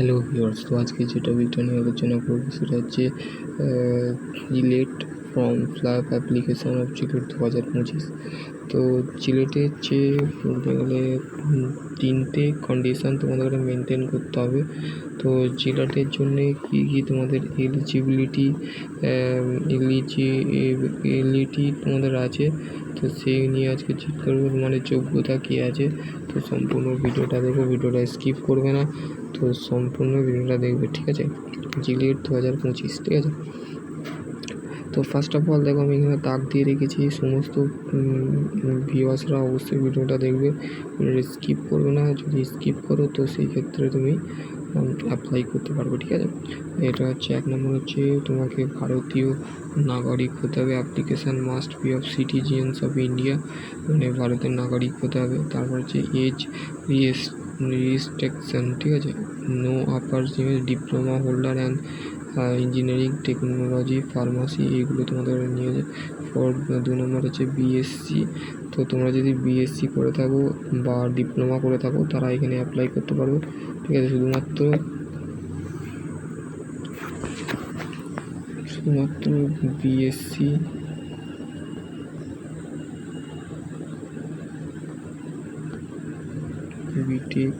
Hello viewers, তো আজকে যে টপিকটা নিয়ে আলোচনা করবো সেটা হচ্ছে JELET form fill application of JELET 2025। তো জিলেটের যে বলতে গেলে তিনটে কন্ডিশান তোমাদের মেনটেন করতে হবে। তো জিলেটের জন্যে কী কী তোমাদের এলিজিবিলিটি তোমাদের আছে, তো সেই নিয়ে আজকে চেক করবো, মানে যোগ্যতা কী আছে। তো সম্পূর্ণ ভিডিওটা দেখো, ভিডিওটা স্কিপ করবে না, তো সম্পূর্ণ ভিডিওটা দেখবে, ঠিক আছে। জিলেট 2025, ঠিক আছে। তো ফার্স্ট অফ অল দেখো, আমি এখানে দাগ দিয়ে রেখেছি, সমস্ত ভিউয়ার্সরা অবশ্যই ভিডিওটা দেখবে, স্কিপ করবে না। যদি স্কিপ করো তো সেই ক্ষেত্রে তুমি অ্যাপ্লাই করতে পারবে, ঠিক আছে। এটা হচ্ছে 1 নম্বর হচ্ছে তোমাকে ভারতীয় নাগরিক হতে হবে। Application must be of citizens of India, মানে ভারতের নাগরিক হতে হবে। তারপর হচ্ছে এজ রিস্ট্রিকশন, ঠিক আছে। No upper diploma holder and engineering, technology, pharmacy, এইগুলো তোমাদের নিয়ে যায়। 2 নম্বর হচ্ছে বিএসসি। তো তোমরা যদি বিএসসি করে থাকো বা ডিপ্লোমা করে থাকো তারা এখানে অ্যাপ্লাই করতে পারবে, ঠিক আছে। শুধুমাত্র বিএসসি বিটেক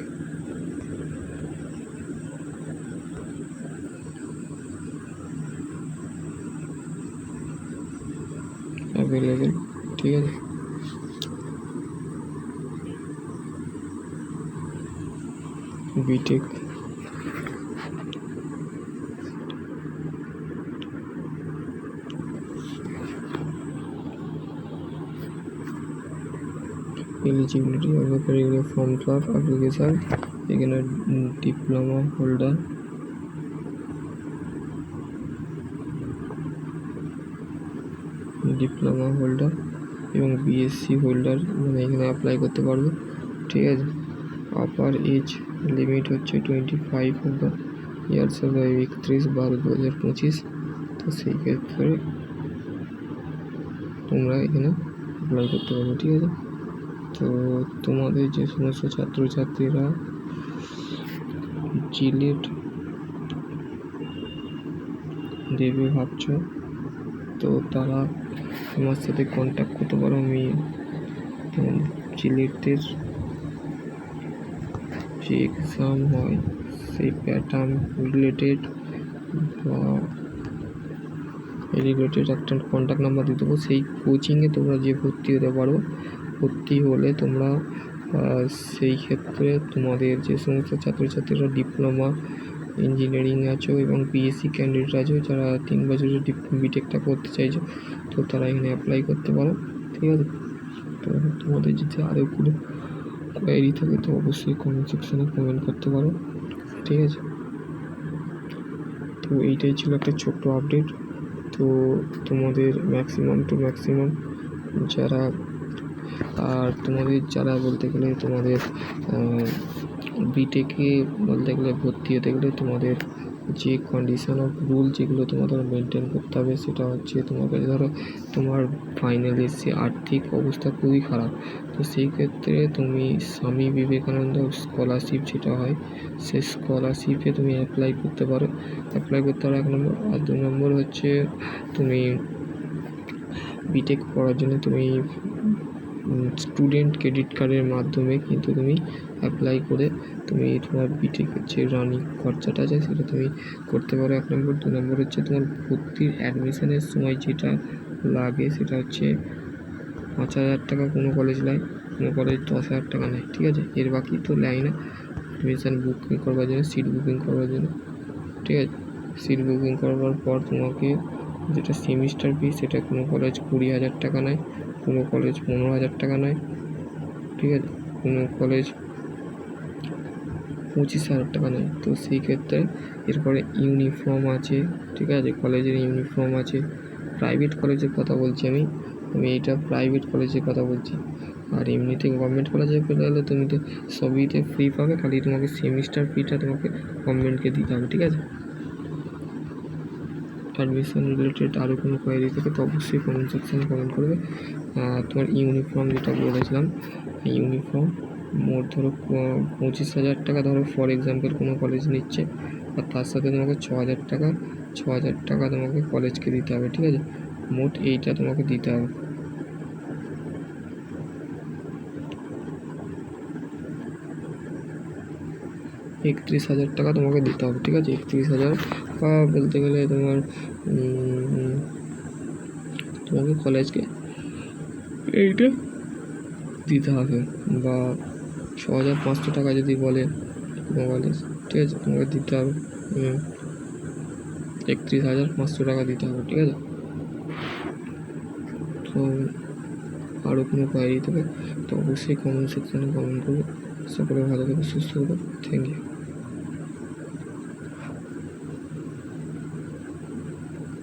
অ্যাভেলেবেল, ঠিক আছে। BTech eligibility of the form fill application, এখানে ডিপ্লোমা হোল্ডার, এবং বিএসসি হোল্ডার মানে এখানে অ্যাপ্লাই করতে পারবে, ঠিক আছে। আপার এজ লিমিট হচ্ছে 25 of the years of the 31/12/2025। তো সেই ক্ষেত্রে তোমরা এখানে অ্যাপ্লাই করতে পারবে, ঠিক আছে। তো তোমাদের যে সমস্ত ছাত্রছাত্রীরা জিলেট দেবে ভাবছো, তো তারা আমার সাথে কন্ট্যাক্ট করতে পারো। আমি জিলেটের যে এক্সাম হয় সেই প্যাটার্ন রিলেটেড একটা কন্ট্যাক্ট নাম্বার দিয়ে দেবো। সেই কোচিংয়ে তোমরা যে ভর্তি হতে পারো, ভর্তি হলে তোমরা সেই ক্ষেত্রে তোমাদের যে সমস্ত ছাত্রছাত্রীরা ডিপ্লোমা ইঞ্জিনিয়ারিং আছো এবং বিএসসি ক্যান্ডিডেট আছো, যারা 3 বছরের বিটেকটা করতে চাইছো, তো তারা এখানে অ্যাপ্লাই করতে পারো, ঠিক আছে। তো তোমাদের যদি আরও কোনো কোয়ারি থাকে তো অবশ্যই কমেন্ট সেকশানে কমেন্ট করতে পারো, ঠিক আছে। তো এইটাই ছিল একটা ছোট্ট আপডেট। তো তোমাদের ম্যাক্সিমাম যারা যারা বলতে গেলে তোমাদের বিটেকে বলতে গেলে ভর্তি হতে গেলে তোমাদের যে কন্ডিশন অফ রুল যেগুলো তোমাদের মেনটেন করতে হবে, সেটা হচ্ছে তোমাকে ধরো তোমার ফাইনালি এসে আর্থিক অবস্থা খুবই খারাপ, তো সেই ক্ষেত্রে তুমি স্বামী বিবেকানন্দ স্কলারশিপ যেটা হয় সেই স্কলারশিপে তুমি অ্যাপ্লাই করতে পারো। 1 নম্বর। আর 2 নম্বর হচ্ছে তুমি বিটেক করার জন্য তুমি স্টুডেন্ট ক্রেডিট কার্ডের মাধ্যমে কিন্তু তুমি অ্যাপ্লাই করে তুমি তোমার বিটেকের যে রানিং খরচাটা আছে সেটা তুমি করতে পারো। 1 নম্বর। 2 নম্বর হচ্ছে তোমার ভর্তির অ্যাডমিশনের সময় যেটা লাগে সেটা হচ্ছে 5,000 টাকা কোনো কলেজ নেয়, কোনো কলেজ 10,000 টাকা নেয়, ঠিক আছে। এর বাকি তো নেয় না। অ্যাডমিশান বুকিং করবার জন্য, সিট বুকিং করবার জন্য, ঠিক আছে। সিট বুকিং করবার পর তোমাকে যেটা সেমিস্টার ফি সেটা কোনো কলেজ 20,000 টাকা নেয়, কোনো কলেজ 15,000 টাকা নেয়, ঠিক আছে। কোনো কলেজ 25,000 টাকা নেয়। তো সেই ক্ষেত্রে এরপরে ইউনিফর্ম আছে, ঠিক আছে, কলেজের ইউনিফর্ম আছে। প্রাইভেট কলেজের কথা বলছি আমি এটা প্রাইভেট কলেজের কথা বলছি। আর এমনিতে গভর্নমেন্ট কলেজে পেলে হলে তুমি তো সবইতে ফ্রি পাবে, খালি তোমাকে সেমিস্টার ফিটা তোমাকে গভর্নমেন্টকে দিতে হবে, ঠিক আছে। অ্যাডমিশন রিলেটেড আরও কোনো কোয়ারি থাকে তো অবশ্যই কমেন্ট সেকশানে কমেন্ট করবে। তোমার ইউনিফর্ম যেটা বলেছিলাম, ইউনিফর্ম মোট ধরো 25,000 টাকা ধরো ফর এক্সাম্পল কোনো কলেজ নিচ্ছে, আর তার সাথে তোমাকে 6,000 টাকা তোমাকে কলেজকে দিতে হবে, ঠিক আছে? মোট এইটা তোমাকে দিতে হবে। $31,000 টাকা তোমাকে দিতে হবে, ঠিক আছে? 31,000 বা বলতে গেলে তোমাকে কলেজকে এইটা দিতে হবে, বা 6,500 টাকা যদি বলে কলেজ, ঠিক আছে? তোমাকে দিতে হবে 31,500 টাকা দিতে হবে, ঠিক আছে? তো আরও কোনো কোয়ারি থাকে তো অবশ্যই কমেন্ট সেকশানে কমেন্ট করবে। সকলে ভালো থাকবে, সুস্থ থাকবে। Thank you.